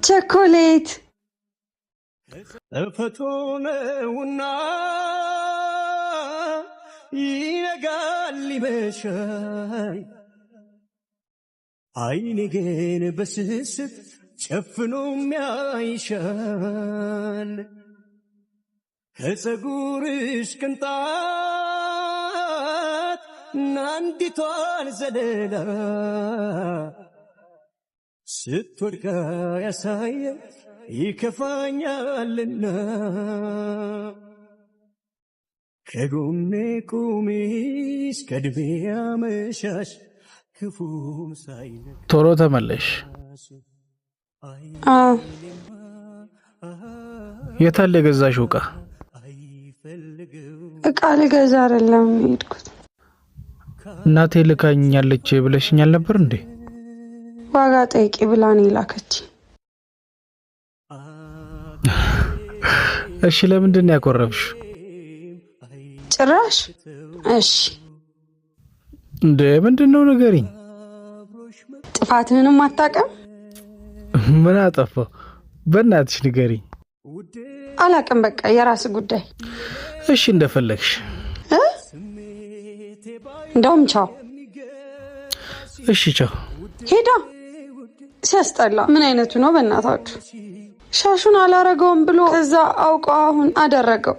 ቸኮሌት እፈቶነውና ይነጋል ይመሻል አይኔ ግን በስስት ጨፍኖ የሚያይሻል ከፀጉርሽ ቅንጣት ናንዲቷን ዘለላ ስትወድቃ ያሳየ ይከፋኛልና ከጎኔ ቁሚ እስከ ዕድሜ አመሻሽ ክፉም ሳይነካ ቶሎ ተመለሽ። የታለ የገዛሽው ዕቃ? ዕቃ ልገዛ አይደለም የሄድኩት። እናቴ ልካኛለች ብለሽኛል ነበር እንዴ? ዋጋ ጠይቂ ብላ ነው የላከች። እሺ ለምንድን ነው ያኮረፍሽ? ጭራሽ እሺ እንዴ ምንድነው ንገሪኝ። ጥፋትህንም አታውቅም? ምን አጠፋው? በእናትሽ ንገሪኝ። አላውቅም፣ በቃ የራስ ጉዳይ። እሺ እንደፈለግሽ። እንደውም ቻው። እሺ ቻው። ሄዳ ሲያስጠላ። ምን አይነቱ ነው በእናታችሁ? ሻሹን አላረገውም ብሎ ከዛ አውቆ አሁን አደረገው።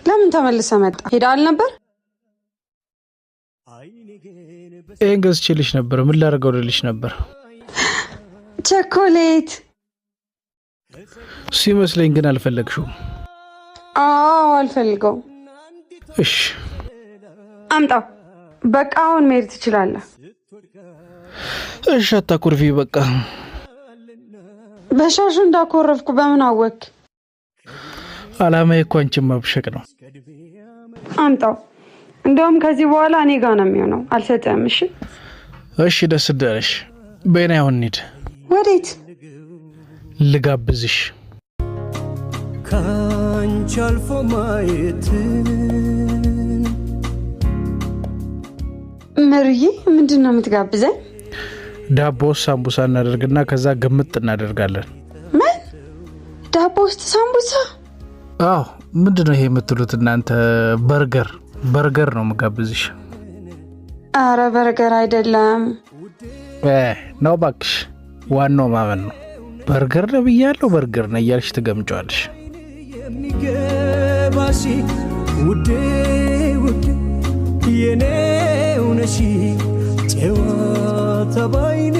ለምን ተመልሰ መጣ? ሄዳ አልነበር? ይሄን ገዝቼልሽ ነበር። ምን ላደርገው ልልሽ ነበር። ቸኮሌት ሲመስለኝ ግን አልፈለግሽውም። አዎ አልፈልገው። እሺ አምጣው። በቃ አሁን መሄድ ትችላለህ። እሺ አታኩርፊ በቃ። በሻሹ እንዳኮረፍኩ በምን አወክ? አላማዬ እኮ አንቺን ማብሸቅ ነው። አምጣው። እንደውም ከዚህ በኋላ እኔ ጋር ነው የሚሆነው። አልሰጠህም። እሺ እሺ ደስ ደረሽ። በእኔ አሁን እንሂድ። ወዴት? ልጋብዝሽ። ካንቺ አልፎ ማየት ምርዬ፣ ምንድን ነው የምትጋብዘኝ? ዳቦ ሳምቡሳ እናደርግና ከዛ ግምጥ እናደርጋለን። ምን? ዳቦ ውስጥ ሳምቡሳ? አዎ ምንድነው ይሄ የምትሉት እናንተ? በርገር ነው የምጋብዝሽ። አረ በርገር አይደለም ነው እባክሽ። ዋናው ማመን ነው። በርገር ነው ብያለሁ። በርገር ነው እያልሽ ትገምጫለሽ። የሚገባሽ ውዴ ውዴ የኔው ነሽ ጨዋታ ባይን